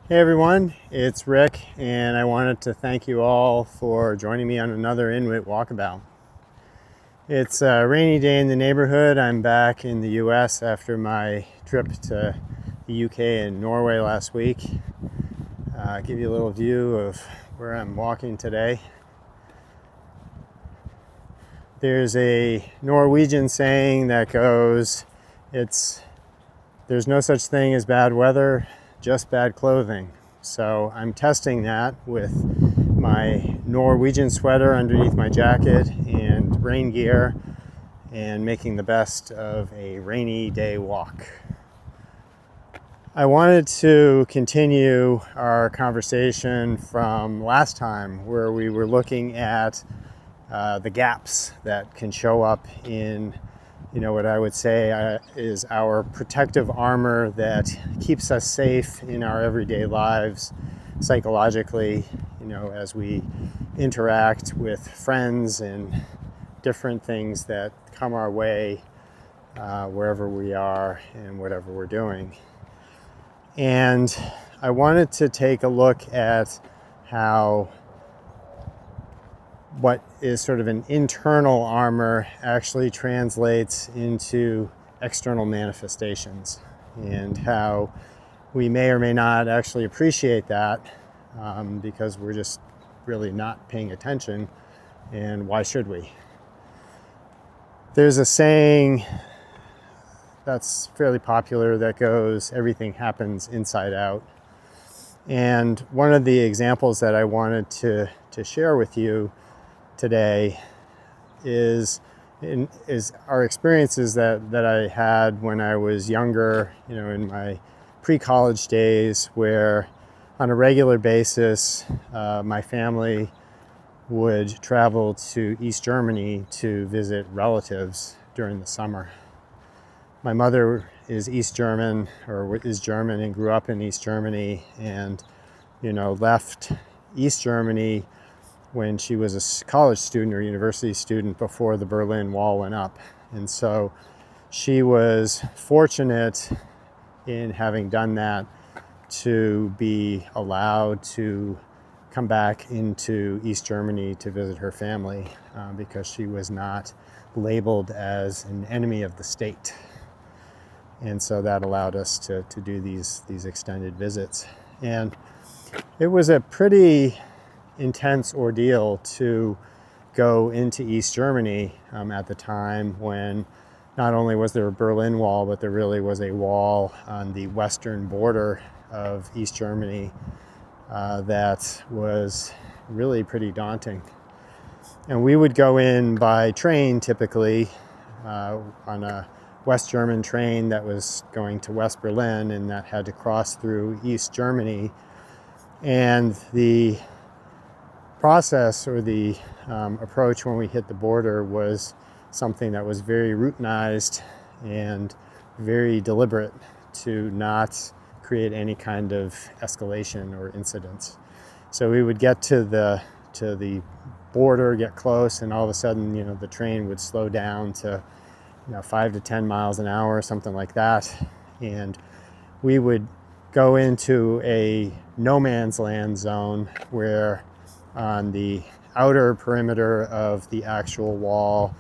Hey everyone, it's Rick, and I wanted to thank you all for joining me on another Inwyt Walkabout. It's a rainy day in the neighborhood. I'm back in the US after my trip to the UK and Norway last week. Give you a little view of where I'm walking today. There's a Norwegian saying that goes, there's no such thing as bad weather, just bad clothing. So I'm testing that with my Norwegian sweater underneath my jacket and rain gear and making the best of a rainy day walk. I wanted to continue our conversation from last time where we were looking at the gaps that can show up in what I would say is our protective armor that keeps us safe in our everyday lives psychologically, as we interact with friends and different things that come our way wherever we are and whatever we're doing. And I wanted to take a look at how what is sort of an internal armor actually translates into external manifestations, and how we may or may not actually appreciate that because we're just really not paying attention, and why should we? There's a saying that's fairly popular that goes, everything happens inside out. And one of the examples that I wanted to share with you today is our experiences that I had when I was younger, in my pre-college days, where on a regular basis my family would travel to East Germany to visit relatives during the summer. My mother is East German, or is German, and grew up in East Germany, and left East Germany when she was a college student or university student before the Berlin Wall went up. And so she was fortunate in having done that to be allowed to come back into East Germany to visit her family because she was not labeled as an enemy of the state. And so that allowed us to do these extended visits. And it was a pretty intense ordeal to go into East Germany at the time, when not only was there a Berlin Wall, but there really was a wall on the western border of East Germany that was really pretty daunting. And we would go in by train typically on a West German train that was going to West Berlin, and that had to cross through East Germany. And the process, or the approach when we hit the border, was something that was very routinized and very deliberate to not create any kind of escalation or incidents. So we would get to the border, get close, and all of a sudden, the train would slow down to 5 to 10 miles an hour, something like that, and we would go into a no man's land zone where on the outer perimeter of the actual wall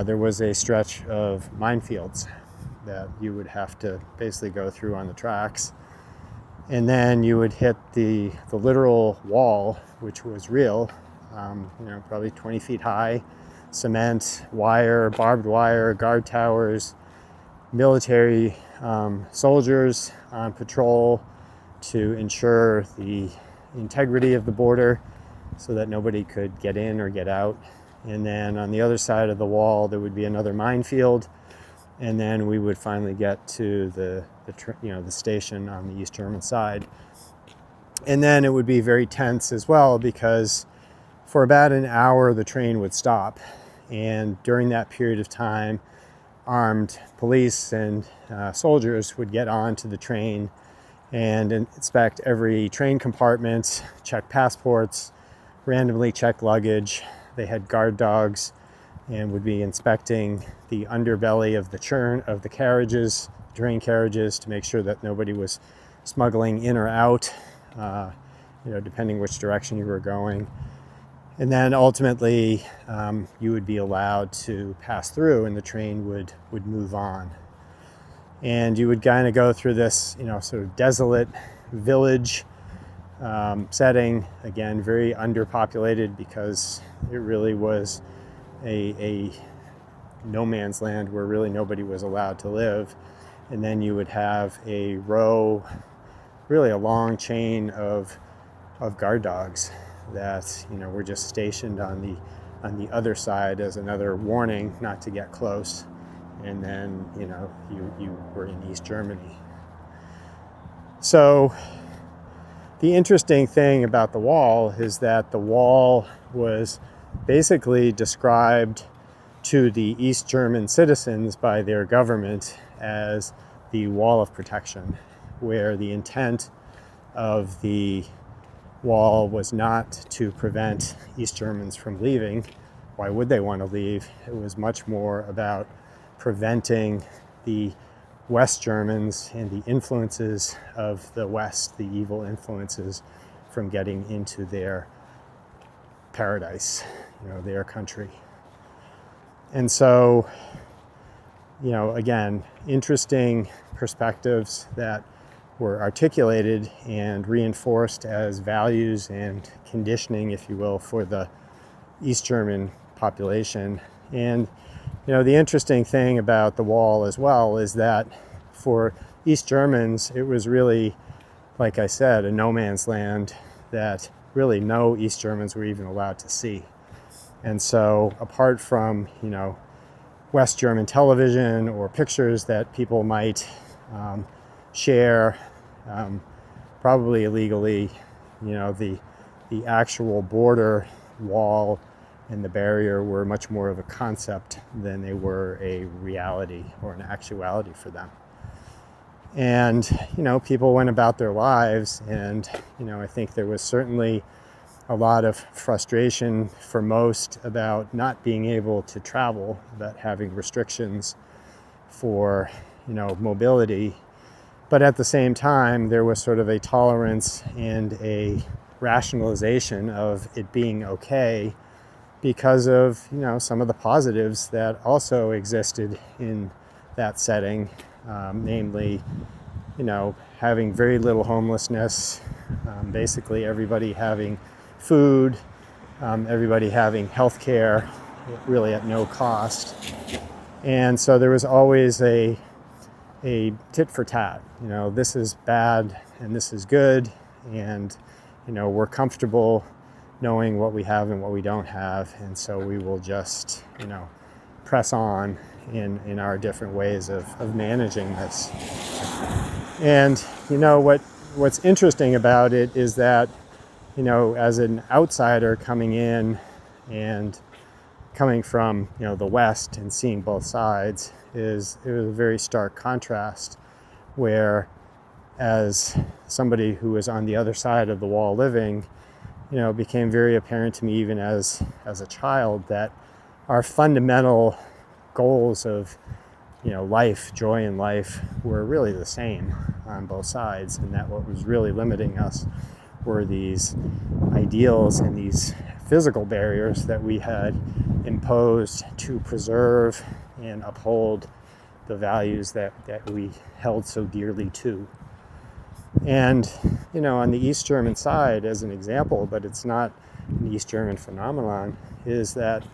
there was a stretch of minefields that you would have to basically go through on the tracks. And then you would hit the literal wall, which was real, probably 20 feet high, cement, wire, barbed wire, guard towers, military soldiers on patrol to ensure the integrity of the border so that nobody could get in or get out. And then on the other side of the wall there would be another minefield, and then we would finally get to the station on the East German side. And then it would be very tense as well, because for about an hour the train would stop, and during that period of time armed police and soldiers would get onto the train and inspect every train compartment, check passports, randomly check luggage. They had guard dogs and would be inspecting the underbelly of the carriages, train carriages, to make sure that nobody was smuggling in or out, depending which direction you were going. And then ultimately, you would be allowed to pass through and the train would move on. And you would kind of go through this, sort of desolate village setting, again, very underpopulated because it really was a no man's land where really nobody was allowed to live. And then you would have a row, really a long chain of guard dogs that were just stationed on the other side as another warning not to get close. And then you were in East Germany. So the interesting thing about the wall is that the wall was basically described to the East German citizens by their government as the wall of protection, where the intent of the wall was not to prevent East Germans from leaving. Why would they want to leave? It was much more about preventing the West Germans and the influences of the West, the evil influences, from getting into their paradise, their country. And so, again, interesting perspectives that were articulated and reinforced as values and conditioning, if you will, for the East German population. And, the interesting thing about the wall as well is that for East Germans, it was really, like I said, a no man's land that really no East Germans were even allowed to see. And so apart from, West German television or pictures that people might share, probably illegally, the actual border wall and the barrier were much more of a concept than they were a reality or an actuality for them. And, people went about their lives, and, I think there was certainly a lot of frustration for most about not being able to travel, about having restrictions for, mobility. But at the same time, there was sort of a tolerance and a rationalization of it being okay because of, some of the positives that also existed in that setting, namely, having very little homelessness, basically everybody having food, everybody having health care, really at no cost. And so there was always a tit for tat, this is bad and this is good, and we're comfortable knowing what we have and what we don't have, and so we will just press on in our different ways of managing this. And what's interesting about it is that as an outsider coming in and coming from the West and seeing both sides, it was a very stark contrast, where as somebody who was on the other side of the wall living, it became very apparent to me even as a child that our fundamental goals of life, joy in life, were really the same on both sides, and that what was really limiting us were these ideals and these physical barriers that we had imposed to preserve and uphold the values that we held so dearly to. And, on the East German side, as an example, but it's not an East German phenomenon, is that,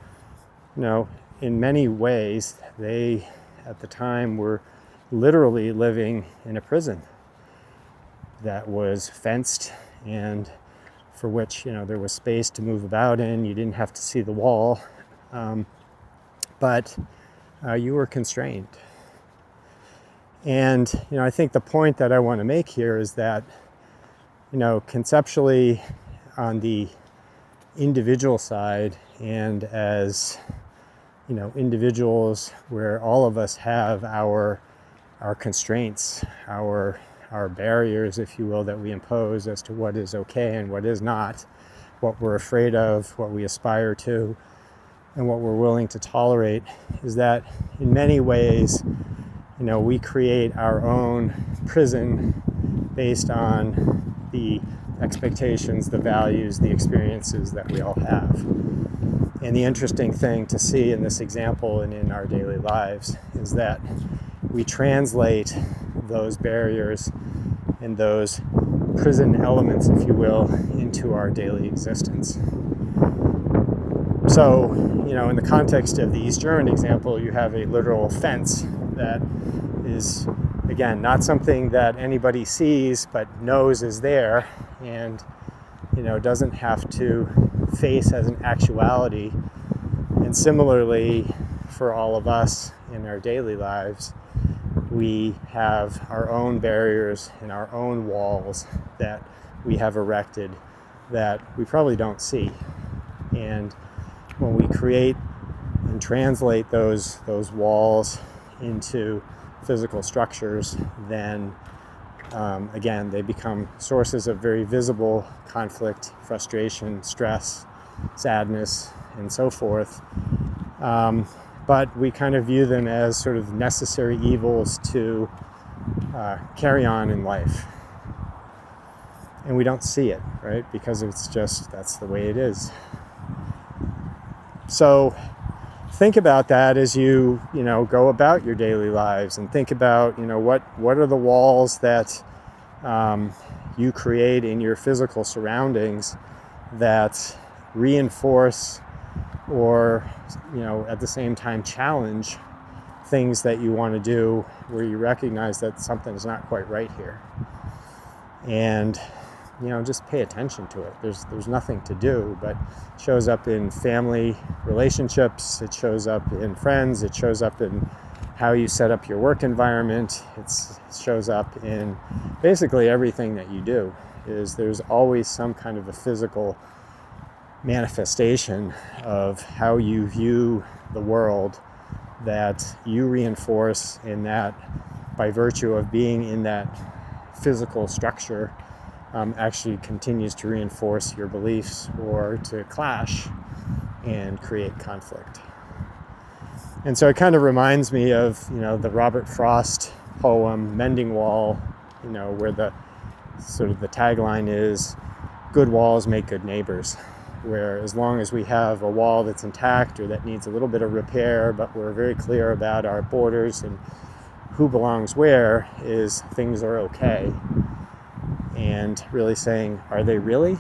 in many ways, they, at the time, were literally living in a prison that was fenced and for which, there was space to move about in. You didn't have to see the wall, but you were constrained. And, I think the point that I want to make here is that, conceptually on the individual side, and as, individuals where all of us have our constraints, our barriers, if you will, that we impose as to what is okay and what is not, what we're afraid of, what we aspire to, and what we're willing to tolerate, is that in many ways, we create our own prison based on the expectations, the values, the experiences that we all have. And the interesting thing to see in this example and in our daily lives is that we translate those barriers and those prison elements, if you will, into our daily existence. So, in the context of the East German example, you have a literal fence that is, again, not something that anybody sees but knows is there and, doesn't have to face as an actuality. And similarly, for all of us in our daily lives, we have our own barriers and our own walls that we have erected that we probably don't see. And when we create and translate those walls into physical structures, then again, they become sources of very visible conflict, frustration, stress, sadness, and so forth. But we kind of view them as sort of necessary evils to carry on in life. And we don't see it, right? Because that's the way it is. So think about that as you go about your daily lives, and think about, what are the walls that you create in your physical surroundings that reinforce or, at the same time challenge things that you want to do, where you recognize that something's not quite right here. And, just pay attention to it. There's nothing to do, but it shows up in family relationships, it shows up in friends, it shows up in how you set up your work environment, it shows up in basically everything that you do. There's always some kind of a physical manifestation of how you view the world that you reinforce, in that by virtue of being in that physical structure actually continues to reinforce your beliefs or to clash and create conflict. And so it kind of reminds me of the Robert Frost poem Mending Wall, where the tagline is, good walls make good neighbors, where as long as we have a wall that's intact or that needs a little bit of repair, but we're very clear about our borders and who belongs where, is things are okay. And really saying, are they really?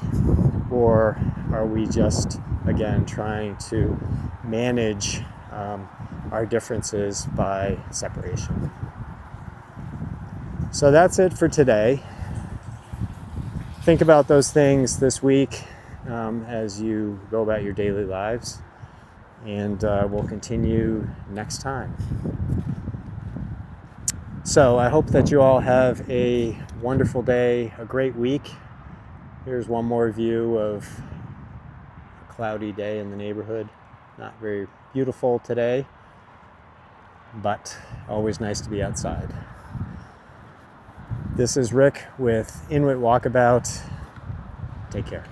Or are we just, again, trying to manage our differences by separation? So that's it for today. Think about those things this week as you go about your daily lives, and we'll continue next time. So I hope that you all have a wonderful day, a great week. Here's one more view of a cloudy day in the neighborhood. Not very beautiful today, but always nice to be outside. This is Rick with Inwyt Walkabout. Take care.